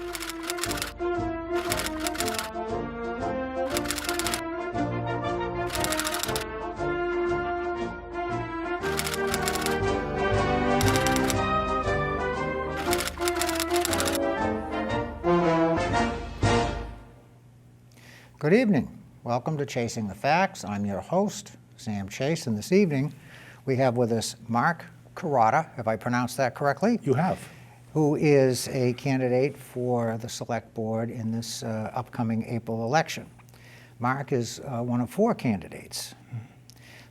Good evening. Welcome to Chasing the Facts. I'm your host, Sam Chase, and this evening we have with us Mark Carota, have I pronounced that correctly? You have. Who is a candidate for the Select Board in this upcoming April election. Mark is one of 4 candidates.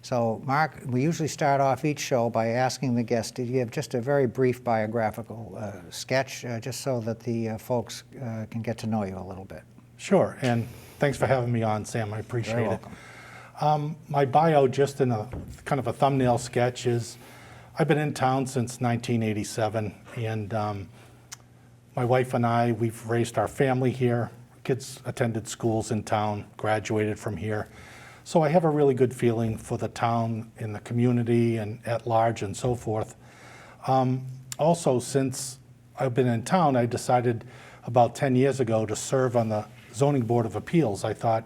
So Mark, we usually start off each show by asking the guest to give just a very brief biographical sketch, just so that the folks can get to know you a little bit. Sure, and thanks for having me on, Sam. I appreciate Very it. welcome. My bio, just in a kind of a thumbnail sketch, is I've been in town since 1987, and my wife and I, we've raised our family here. Kids attended schools in town, graduated from here. So I have a really good feeling for the town and the community and at large and so forth. Also, since I've been in town, I decided about 10 years ago to serve on the Zoning Board of Appeals. I thought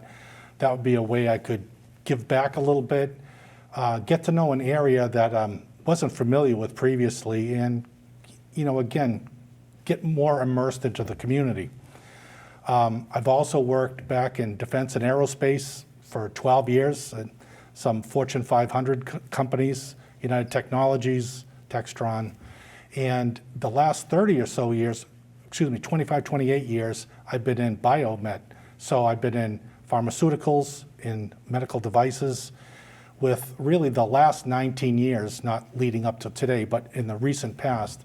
that would be a way I could give back a little bit, get to know an area that wasn't familiar with previously, and, you know, again, get more immersed into the community. I've also worked back in defense and aerospace for 12 years at some Fortune 500 companies, United Technologies, Textron, and the last 30 or so years, 25, 28 years, I've been in biomed. So I've been in pharmaceuticals, in medical devices, with really the last 19 years, not leading up to today, but in the recent past,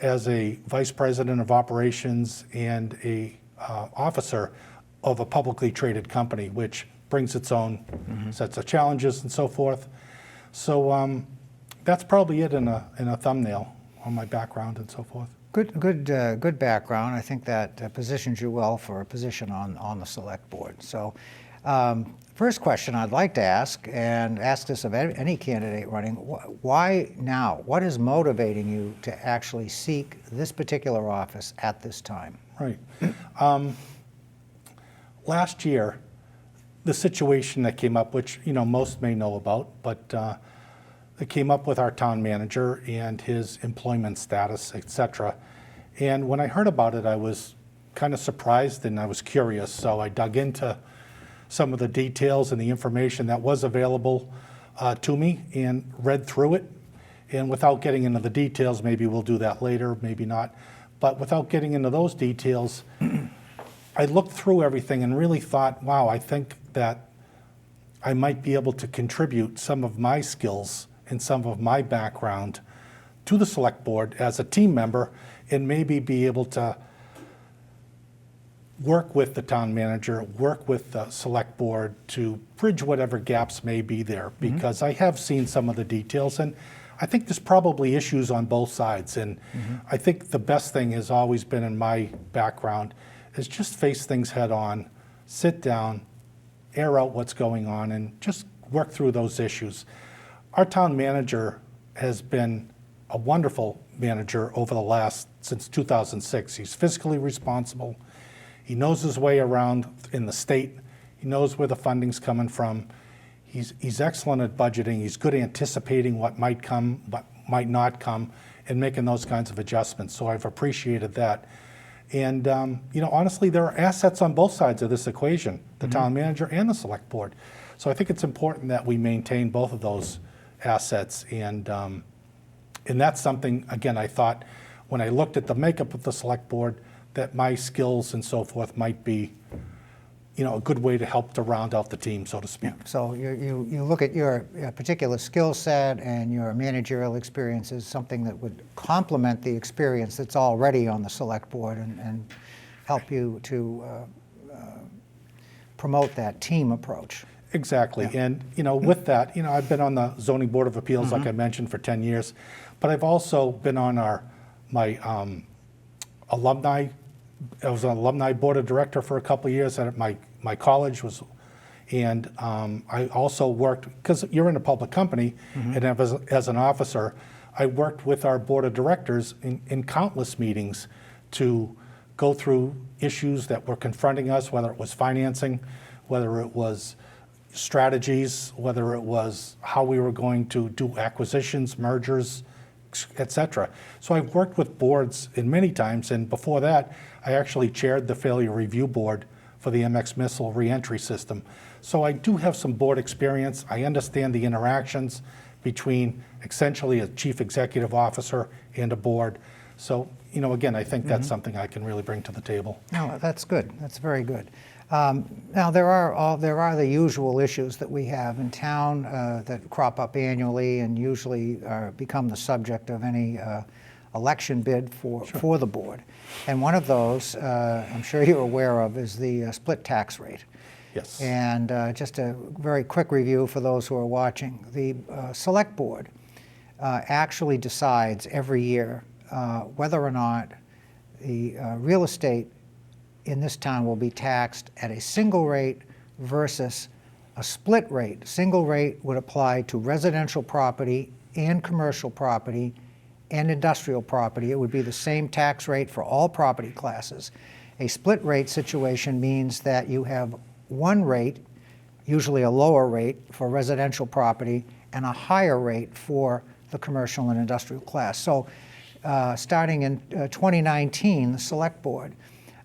as a vice president of operations and a officer of a publicly traded company, which brings its own sets of challenges and so forth. So that's probably it in a thumbnail on my background and so forth. Good background. I think that positions you well for a position on the Select Board. So first question I'd like to ask, and ask this of any candidate running, why now? What is motivating you to actually seek this particular office at this time? Right. Last year, the situation that came up, which most may know about, but it came up with our town manager and his employment status, etc. And when I heard about it, I was kind of surprised and I was curious. So I dug into some of the details and the information that was available to me and read through it. And without getting into the details, maybe we'll do that later, maybe not. But without getting into those details, I looked through everything and really thought, wow, I think that I might be able to contribute some of my skills and some of my background to the Select Board as a team member, and maybe be able to work with the town manager, work with the Select Board to bridge whatever gaps may be there, because I have seen some of the details, and I think there's probably issues on both sides. And I think the best thing has always been, in my background, is just face things head on, sit down, air out what's going on, and just work through those issues. Our town manager has been a wonderful manager since 2006. He's fiscally responsible. He knows his way around in the state. He knows where the funding's coming from. He's excellent at budgeting. He's good at anticipating what might come, what might not come, and making those kinds of adjustments. So I've appreciated that. And honestly, there are assets on both sides of this equation, the town manager and the Select Board. So I think it's important that we maintain both of those assets. And that's something, again, I thought when I looked at the makeup of the Select Board, that my skills and so forth might be, a good way to help to round out the team, so to speak. Yeah. So you look at your particular skill set and your managerial experience as something that would complement the experience that's already on the Select Board and help you to promote that team approach. Exactly. Yeah. And, with that, I've been on the Zoning Board of Appeals, like I mentioned, for 10 years. But I've also been on my alumni. I was an alumni board of director for a couple of years at my college and I also worked, because you're in a public company, and as an officer, I worked with our board of directors in countless meetings to go through issues that were confronting us, whether it was financing, whether it was strategies, whether it was how we were going to do acquisitions, mergers, etc. So I've worked with boards in many times, and before that, I actually chaired the failure review board for the MX missile reentry system. So I do have some board experience. I understand the interactions between essentially a chief executive officer and a board. So, again, I think that's something I can really bring to the table. No, that's good. That's very good. Now, there are the usual issues that we have in town that crop up annually and usually become the subject of any election bid for the board. And one of those, I'm sure you're aware of, is the split tax rate. Yes. And just a very quick review for those who are watching. The Select Board actually decides every year whether or not the real estate in this town will be taxed at a single rate versus a split rate. Single rate would apply to residential property and commercial property and industrial property. It would be the same tax rate for all property classes. A split rate situation means that you have one rate, usually a lower rate for residential property, and a higher rate for the commercial and industrial class. So starting in 2019, the Select Board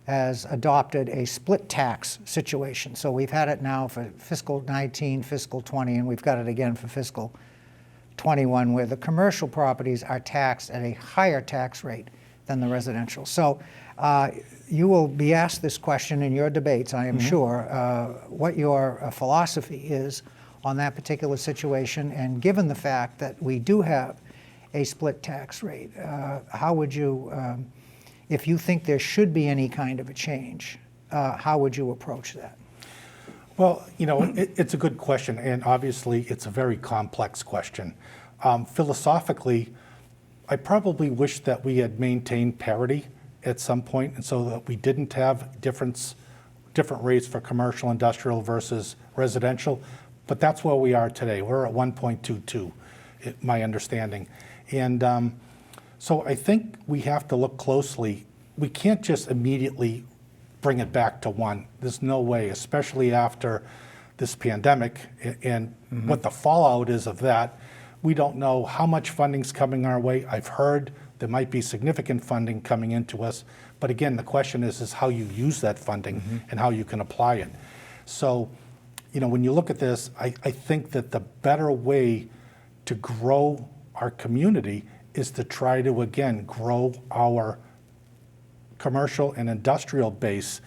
has adopted a split tax situation. So we've had it now for fiscal 19, fiscal 20, and we've got it again for fiscal 21, where the commercial properties are taxed at a higher tax rate than the residential. So you will be asked this question in your debates, I am sure, what your philosophy is on that particular situation. And given the fact that we do have a split tax rate, how would you, if you think there should be any kind of a change, how would you approach that? Well, it's a good question, and obviously it's a very complex question. Philosophically, I probably wish that we had maintained parity at some point, and so that we didn't have different rates for commercial, industrial versus residential, but that's where we are today. We're at 1.22, my understanding. And so I think we have to look closely. We can't just immediately bring it back to one. There's no way, especially after this pandemic and what the fallout is of that. We don't know how much funding's coming our way. I've heard there might be significant funding coming into us. But again, the question is how you use that funding and how you can apply it. So, when you look at this, I think that the better way to grow our community is to try to, again, grow our commercial and industrial base,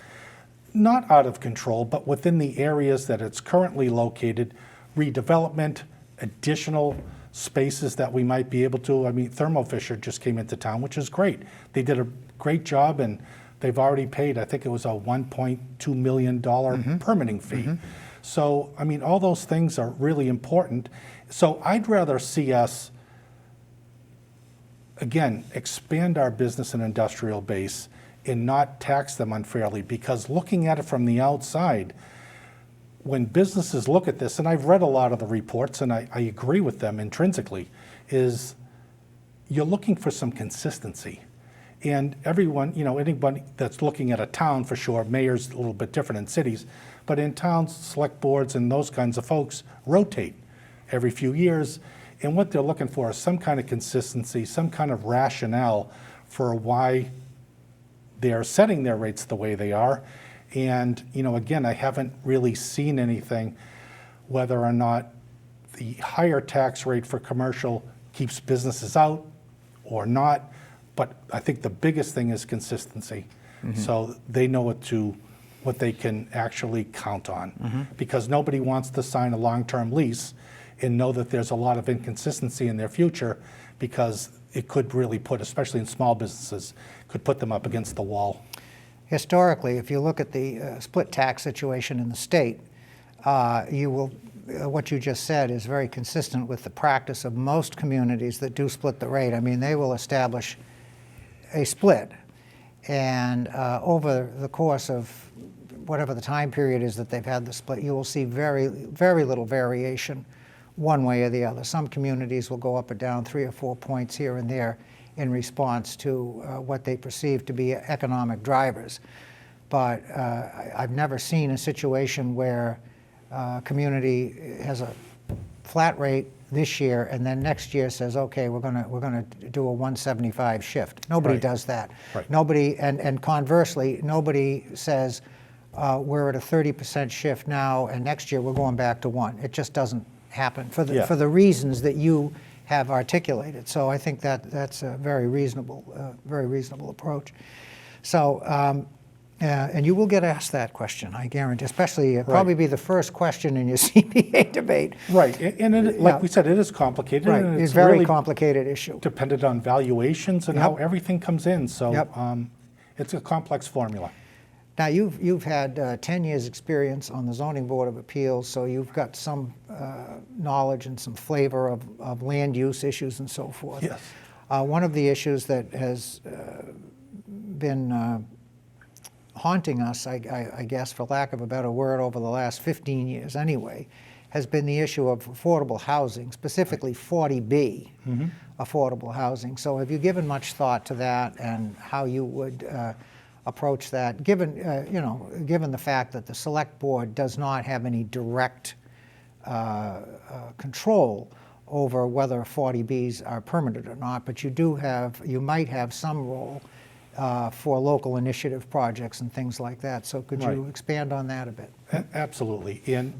not out of control, but within the areas that it's currently located, redevelopment, additional spaces that we might be able to. I mean, Thermo Fisher just came into town, which is great. They did a great job, and they've already paid, I think it was a $1.2 million permitting fee. So, I mean, all those things are really important. So I'd rather see us, again, expand our business and industrial base and not tax them unfairly, because looking at it from the outside, when businesses look at this, and I've read a lot of the reports and I agree with them intrinsically, is you're looking for some consistency. And everyone, anybody that's looking at a town, for sure, mayor's a little bit different in cities, but in towns, select boards and those kinds of folks rotate every few years. And what they're looking for is some kind of consistency, some kind of rationale for why they're setting their rates the way they are. And, again, I haven't really seen anything whether or not the higher tax rate for commercial keeps businesses out or not. But I think the biggest thing is consistency. So they know what they can actually count on. Because nobody wants to sign a long-term lease and know that there's a lot of inconsistency in their future, because it could really put, especially in small businesses, could put them up against the wall. Historically, if you look at the split tax situation in the state, what you just said is very consistent with the practice of most communities that do split the rate. I mean, they will establish a split, and over the course of whatever the time period is that they've had the split, you will see very, very little variation one way or the other. Some communities will go up or down 3 or 4 points here and there in response to what they perceive to be economic drivers. But I've never seen a situation where a community has a flat rate this year and then next year says, okay, we're gonna do a 175 shift. Nobody Right. does that. Right. Nobody, and conversely, nobody says we're at a 30% shift now and next year we're going back to 1. It just doesn't happen for Yeah. the reasons that you have articulated. So I think that's a very reasonable approach. So, and you will get asked that question, I guarantee, especially probably be the first question in your CPA debate. Right, and it, like Yeah. we said, it is complicated. Right, And it's a very really complicated issue. dependent on valuations and Yep. how everything comes in. So Yep. it's a complex formula. Now, you've had 10 years' experience on the Zoning Board of Appeals, so you've got some knowledge and some flavor of land use issues and so forth. Yes. One of the issues that has been haunting us, I guess, for lack of a better word, over the last 15 years anyway, has been the issue of affordable housing, specifically 40B affordable housing. So have you given much thought to that and how you would approach that, given given the fact that the Select Board does not have any direct control over whether 40Bs are permitted or not, but you might have some role for local initiative projects and things like that. So could you Right. expand on that a bit? Absolutely. And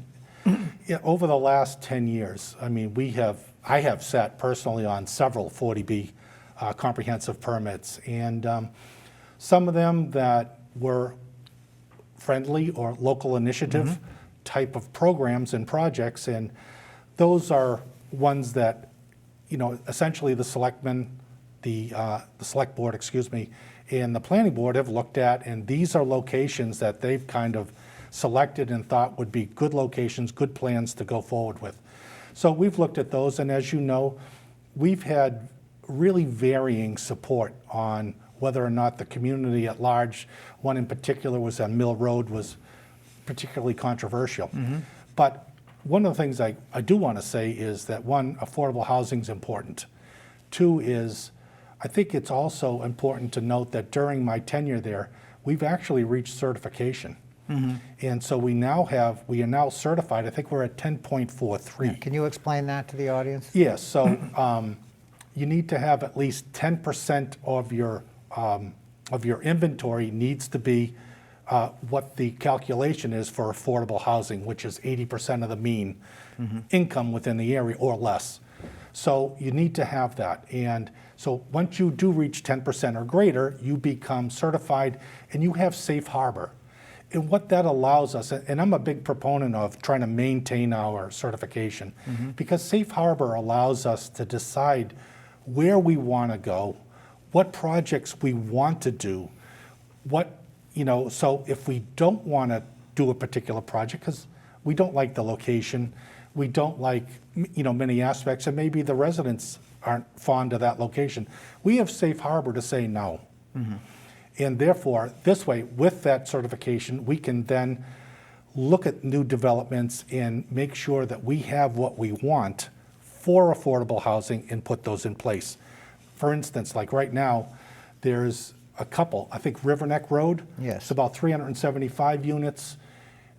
over the last 10 years, I mean, I have sat personally on several 40B comprehensive permits, and some of them that were friendly or local initiative type of programs and projects, and those are ones that, essentially the selectmen, the select board, and the planning board have looked at, and these are locations that they've kind of selected and thought would be good locations, good plans to go forward with. So we've looked at those, and as you know, we've had really varying support on whether or not the community at large, one in particular was on Mill Road, was particularly controversial. But one of the things I do want to say is that, one, affordable housing is important. Two is, I think it's also important to note that during my tenure there, we've actually reached certification. And so we are now certified. I think we're at 10.43. Can you explain that to the audience? Yes, so you need to have at least 10% of your inventory needs to be what the calculation is for affordable housing, which is 80% of the mean income within the area or less. So you need to have that. And so once you do reach 10% or greater, you become certified and you have safe harbor. And what that allows us, and I'm a big proponent of trying to maintain our certification, because safe harbor allows us to decide where we want to go, what projects we want to do, so if we don't want to do a particular project because we don't like the location, we don't like, many aspects, and maybe the residents aren't fond of that location, we have safe harbor to say no. And therefore, this way, with that certification, we can then look at new developments and make sure that we have what we want for affordable housing and put those in place. For instance, like right now, there's a couple, I think River Neck Road. Yes. It's about 375 units,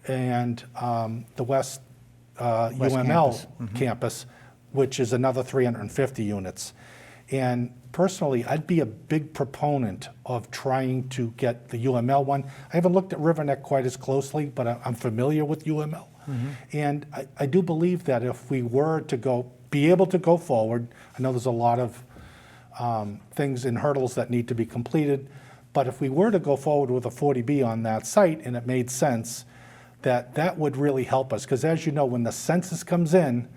and the West UML campus, which is another 350 units. And personally, I'd be a big proponent of trying to get the UML one. I haven't looked at River Neck quite as closely, but I'm familiar with UML. And I do believe that if we were to be able to go forward, I know there's a lot of things and hurdles that need to be completed, but if we were to go forward with a 40B on that site and it made sense, that would really help us. Because as you know, when the census comes in,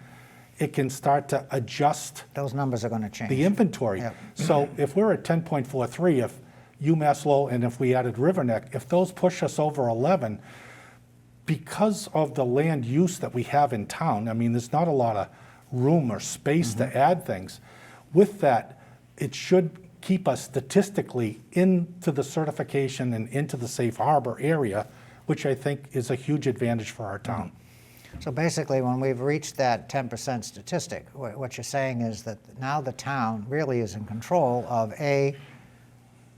it can start to adjust Those numbers are going to change. the inventory. Yep. So if we're at 10.43, if UMass Lowell and if we added River Neck, if those push us over 11, because of the land use that we have in town, I mean, there's not a lot of room or space to add things. With that, it should keep us statistically into the certification and into the safe harbor area, which I think is a huge advantage for our town. So basically, when we've reached that 10% statistic, what you're saying is that now the town really is in control of A,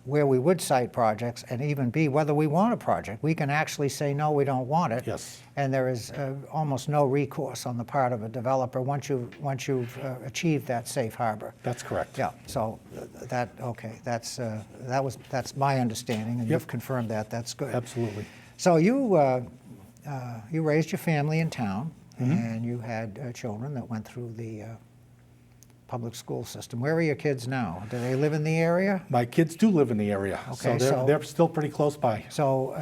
where we would cite projects, and even B, whether we want a project. We can actually say, no, we don't want it. Yes. And there is almost no recourse on the part of a developer once you've achieved that safe harbor. That's correct. Yeah, so that's my understanding, and you've confirmed that. That's good. Absolutely. So you raised your family in town, and you had children that went through the public school system. Where are your kids now? Do they live in the area? My kids do live in the area, Okay, so they're still pretty close by. So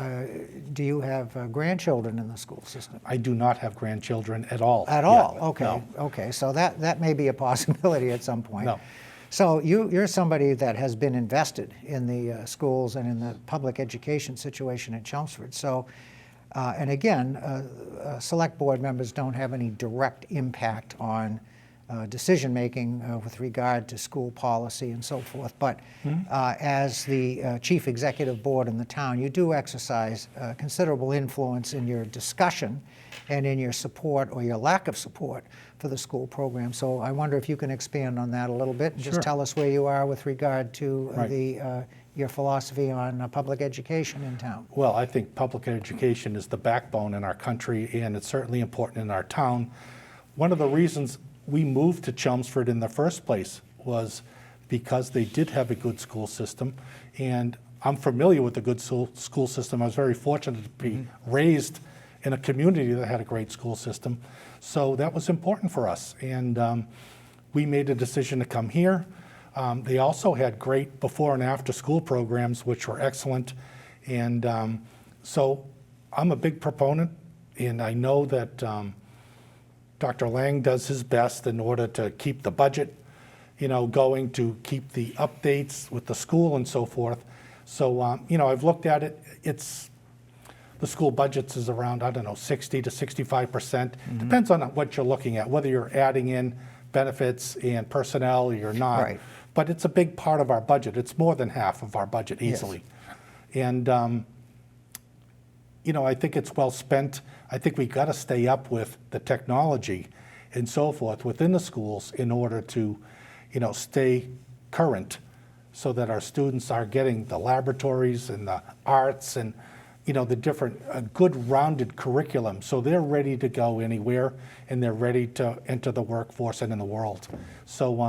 do you have grandchildren in the school system? I do not have grandchildren at all. At all? yet. Okay. No. Okay. So that may be a possibility at some point. No. So you're somebody that has been invested in the schools and in the public education situation in Chelmsford. So, and again, select board members don't have any direct impact on decision-making with regard to school policy and so forth. But as the chief executive board in the town, you do exercise considerable influence in your discussion and in your support or your lack of support for the school program. So I wonder if you can expand on that a little bit and just Sure. tell us where you are with regard to Right. your philosophy on public education in town. Well, I think public education is the backbone in our country, and it's certainly important in our town. One of the reasons we moved to Chelmsford in the first place was because they did have a good school system, and I'm familiar with the good school system. I was very fortunate to be raised in a community that had a great school system, so that was important for us, and we made a decision to come here. They also had great before and after school programs, which were excellent, and so I'm a big proponent, and I know that Dr. Lang does his best in order to keep the budget, going, to keep the updates with the school and so forth. So, I've looked at it. The school budgets is around, 60 to 65%. Depends on what you're looking at, whether you're adding in benefits and personnel or you're not. Right. But it's a big part of our budget. It's more than half of our budget easily. And, I think it's well spent. I think we got to stay up with the technology and so forth within the schools in order to, stay current so that our students are getting the laboratories and the arts and, the different, good rounded curriculum. So they're ready to go anywhere and they're ready to enter the workforce and in the world. So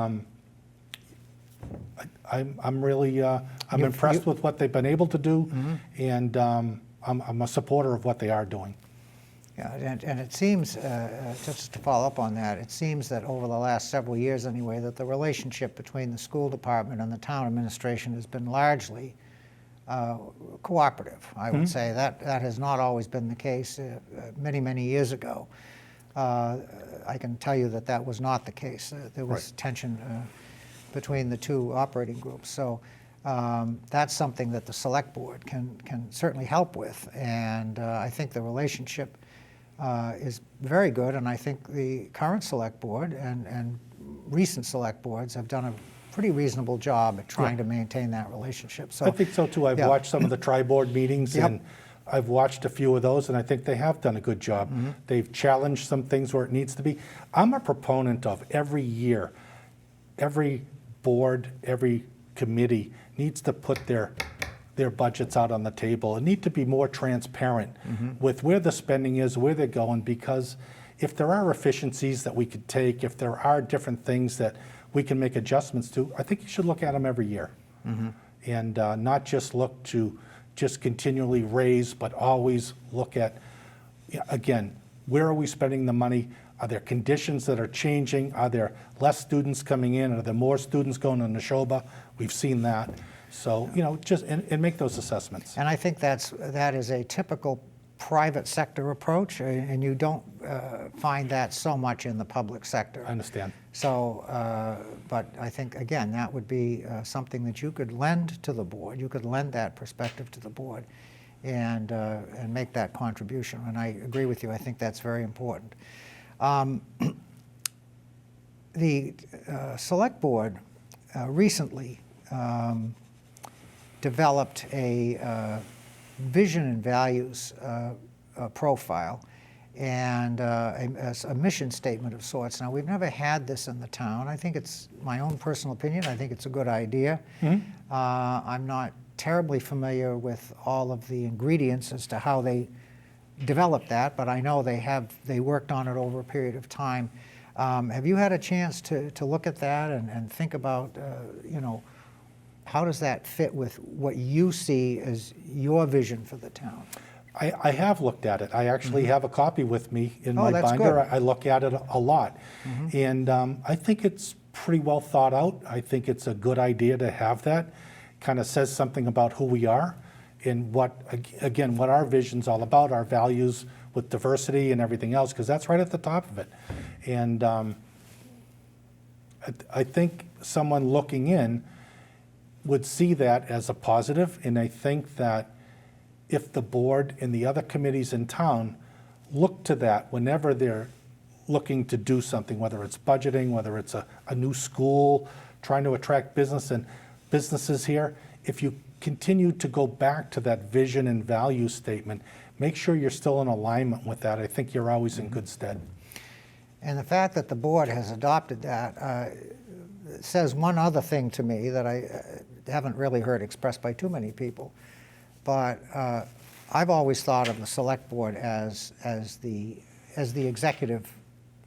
I'm really, I'm impressed with what they've been able to do, and I'm a supporter of what they are doing. Yeah, and it seems, just to follow up on that, it seems that over the last several years anyway, that the relationship between the school department and the town administration has been largely cooperative. I would say that has not always been the case many, many years ago. I can tell you that was not the case. There was tension between the two operating groups. So that's something that the select board can certainly help with. And I think the relationship is very good, and I think the current select board and recent select boards have done a pretty reasonable job at trying to maintain that relationship. So I think so too. I've watched some of the tri-board meetings, and I've watched a few of those, and I think they have done a good job. They've challenged some things where it needs to be. I'm a proponent of every year, every board, every committee needs to put their budgets out on the table and need to be more transparent with where the spending is, where they're going, because if there are efficiencies that we could take, if there are different things that we can make adjustments to, I think you should look at them every year. And not just look to just continually raise, but always look at, again, where are we spending the money? Are there conditions that are changing? Are there less students coming in? Are there more students going to Neshoba? We've seen that. So, just and make those assessments. And I think that is a typical private sector approach, and you don't find that so much in the public sector. I understand. So, but I think, again, that would be something that you could lend to the board. You could lend that perspective to the board and make that contribution. And I agree with you. I think that's very important. The Select Board recently developed a vision and values profile, and a mission statement of sorts. Now, we've never had this in the town. I think it's my own personal opinion. I think it's a good idea. I'm not terribly familiar with all of the ingredients as to how they developed that, but I know they worked on it over a period of time. Have you had a chance to look at that and think about, how does that fit with what you see as your vision for the town? I have looked at it. I actually have a copy with me in my that's binder. good. I look at it a lot. And I think it's pretty well thought out. I think it's a good idea to have that. Kind of says something about who we are and what our vision's all about, our values with diversity and everything else, because that's right at the top of it. And I think someone looking in would see that as a positive, and I think that if the board and the other committees in town look to that whenever they're looking to do something, whether it's budgeting, whether it's a new school, trying to attract businesses here, if you continue to go back to that vision and value statement, make sure you're still in alignment with that. I think you're always in good stead. And the fact that the board has adopted that says one other thing to me that I haven't really heard expressed by too many people. But I've always thought of the select board as the executive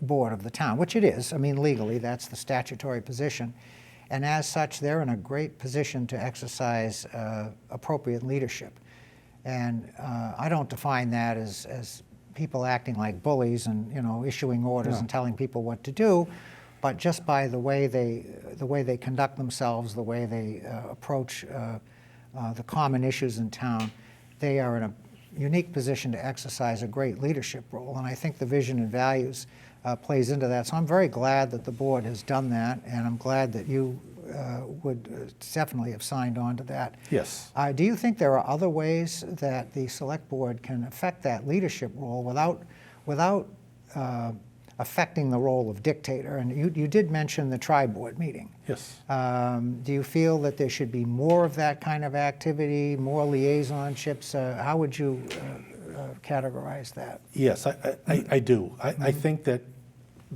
board of the town, which it is. I mean, legally, that's the statutory position. And as such, they're in a great position to exercise appropriate leadership. And I don't define that as people acting like bullies and issuing orders and telling people what to do, but just by the way they conduct themselves, the way they approach the common issues in town, they are in a unique position to exercise a great leadership role. And I think the vision and values plays into that. So I'm very glad that the board has done that, and I'm glad that you would definitely have signed on to that. Yes. Do you think there are other ways that the select board can affect that leadership role without affecting the role of dictator? And you did mention the tri-board meeting. Yes. Do you feel that there should be more of that kind of activity, more liaisonships? How would you categorize that? Yes, I do. I think that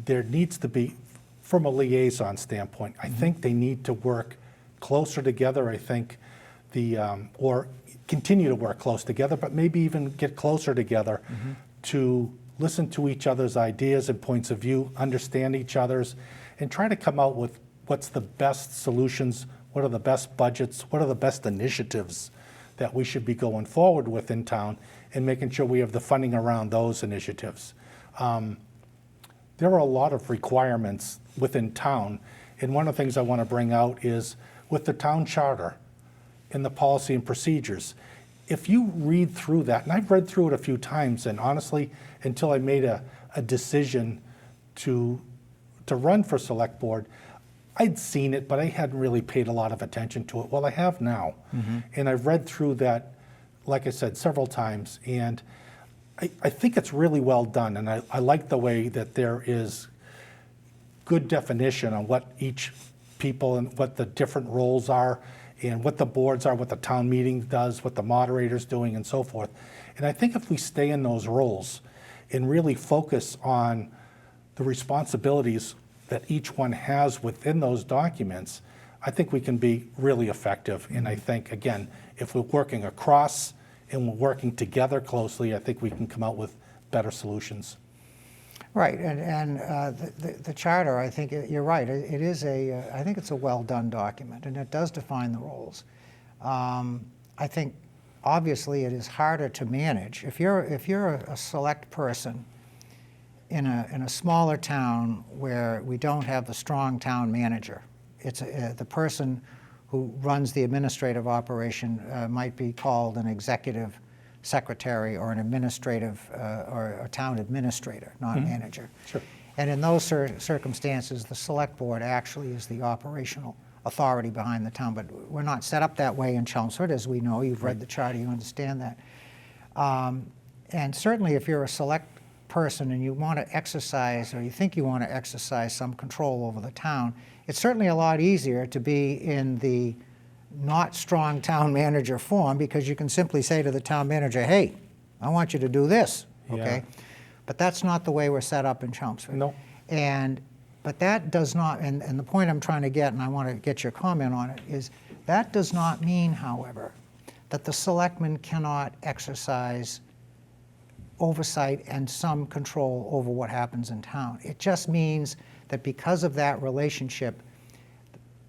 there needs to be, from a liaison standpoint, I think they need to work closer together. I think or continue to work close together, but maybe even get closer together to listen to each other's ideas and points of view, understand each other's, and try to come out with what's the best solutions, what are the best budgets, what are the best initiatives that we should be going forward with in town, and making sure we have the funding around those initiatives. There are a lot of requirements within town, and one of the things I want to bring out is with the town charter and the policy and procedures. If you read through that, and I've read through it a few times, and honestly, until I made a decision to run for select board, I'd seen it, but I hadn't really paid a lot of attention to it. Well, I have now, and I've read through that, like I said, several times, and I think it's really well done, and I like the way that there is good definition on what each people and what the different roles are, and what the boards are, what the town meeting does, what the moderator's doing, and so forth. And I think if we stay in those roles and really focus on the responsibilities that each one has within those documents, I think we can be really effective. And I think, again, if we're working across and we're working together closely, I think we can come out with better solutions. Right, and the charter, I think you're right. It is I think it's a well-done document, and it does define the roles. I think obviously it is harder to manage if you're a select person in a smaller town where we don't have the strong town manager. It's the person who runs the administrative operation might be called an executive secretary or an administrative or a town administrator, not manager. Sure. And in those circumstances, the select board actually is the operational authority behind the town. But we're not set up that way in Chelmsford, as we know. You've read the charter, you understand that. And certainly if you're a select person and you want to exercise, or you think you want to exercise some control over the town, it's certainly a lot easier to be in the not strong town manager form, because you can simply say to the town manager, hey, I want you to do this, okay? But that's not the way we're set up in Chelmsford. No. But that does not, and the point I'm trying to get, and I want to get your comment on it, is that does not mean, however, that the selectmen cannot exercise oversight and some control over what happens in town. It just means that because of that relationship,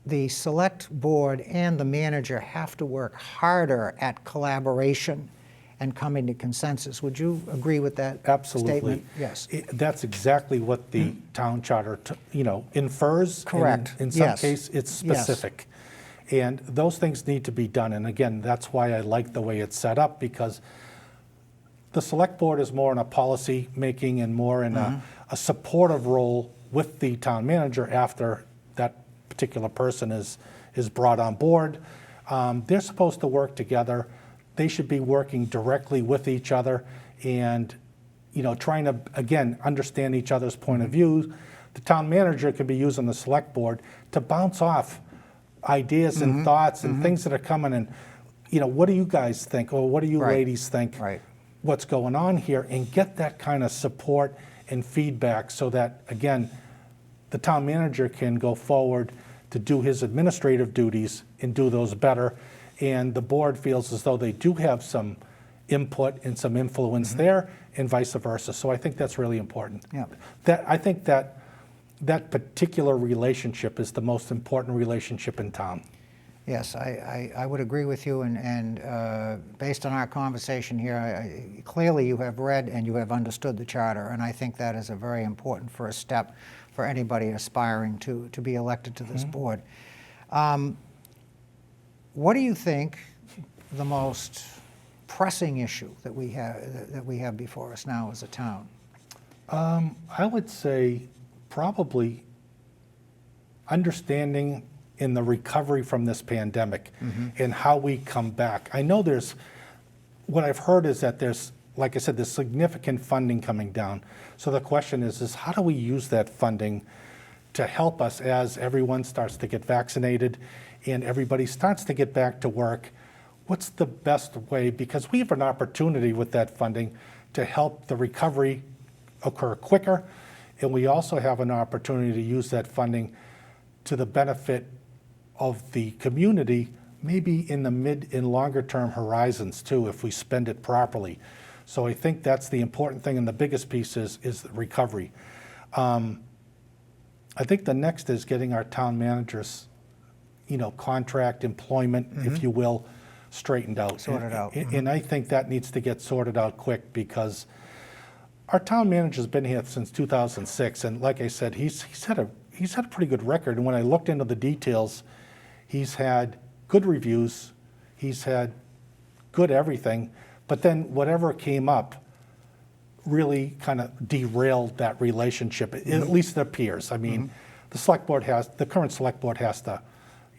the select board and the manager have to work harder at collaboration and coming to consensus. Would you agree with that Absolutely. statement? Yes. That's exactly what the town charter, infers. Correct. In some Yes. case, it's Yes. specific. And those things need to be done. And again, that's why I like the way it's set up, because the select board is more in a policy making and more in a supportive role with the town manager after that particular person is brought on board. They're supposed to work together. They should be working directly with each other and, trying to, again, understand each other's point of view. The town manager can be using the select board to bounce off ideas and thoughts and things that are coming and, what do you guys think? Or what do you Right. ladies think? Right. What's going on here, and get that kind of support and feedback so that, again, the town manager can go forward to do his administrative duties and do those better. And the board feels as though they do have some input and some influence there, and vice versa. So I think that's really important. Yeah. I think that particular relationship is the most important relationship in town. Yes, I would agree with you, and based on our conversation here, clearly you have read and you have understood the charter, and I think that is a very important first step for anybody aspiring to be elected to this board. What do you think the most pressing issue that we have before us now as a town? I would say probably understanding in the recovery from this pandemic and how we come back. I know what I've heard is that there's, like I said, there's significant funding coming down. So the question is how do we use that funding to help us as everyone starts to get vaccinated and everybody starts to get back to work? What's the best way? Because we have an opportunity with that funding to help the recovery occur quicker, and we also have an opportunity to use that funding to the benefit of the community, maybe in the mid and longer term horizons too, if we spend it properly. So I think that's the important thing, and the biggest piece is the recovery. I think the next is getting our town managers, contract, employment, if you will, straightened out. Sorted out. And I think that needs to get sorted out quick, because our town manager's been here since 2006, and like I said, he's had a pretty good record. And when I looked into the details, he's had good reviews, he's had good everything, but then whatever came up really kind of derailed that relationship. At least it appears. I mean, the current select board has to,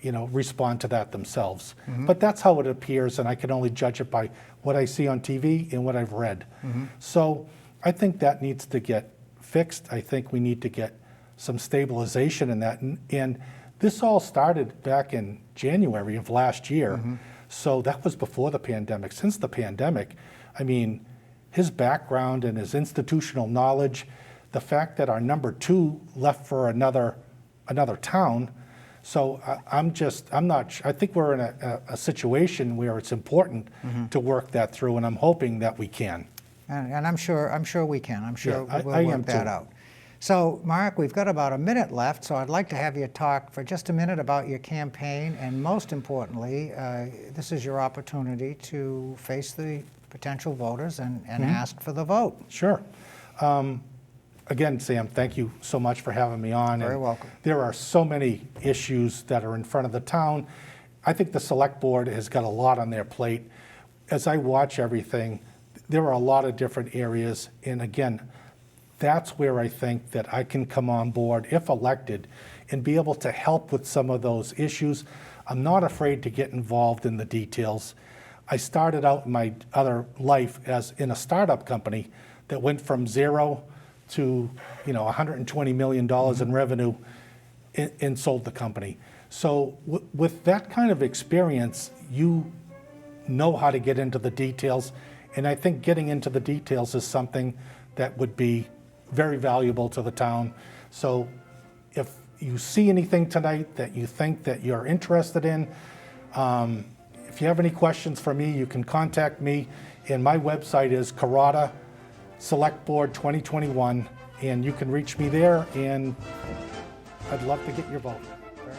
respond to that themselves. But that's how it appears, and I can only judge it by what I see on TV and what I've read. So I think that needs to get fixed. I think we need to get some stabilization in that. And this all started back in January of last year. So that was before the pandemic. Since the pandemic, I mean, his background and his institutional knowledge, the fact that our number 2 left for another town. So I think we're in a situation where it's important to work that through, and I'm hoping that we can. And I'm sure we can. I'm sure Yeah, we'll I work am that too. out. So, Mark, we've got about a minute left, so I'd like to have you talk for just a minute about your campaign, and most importantly, this is your opportunity to face the potential voters and ask for the vote. Sure. Again, Sam, thank you so much for having me on. Very And welcome. There are so many issues that are in front of the town. I think the select board has got a lot on their plate. As I watch everything, there are a lot of different areas, and again, that's where I think that I can come on board, if elected, and be able to help with some of those issues. I'm not afraid to get involved in the details. I started out in my other life as in a startup company that went from 0 to $120 million in revenue and sold the company. So with that kind of experience, you know how to get into the details, and I think getting into the details is something that would be very valuable to the town. So if you see anything tonight that you think that you're interested in, if you have any questions for me, you can contact me. And my website is Carota Select Board 2021, and you can reach me there, and I'd love to get your vote. All right?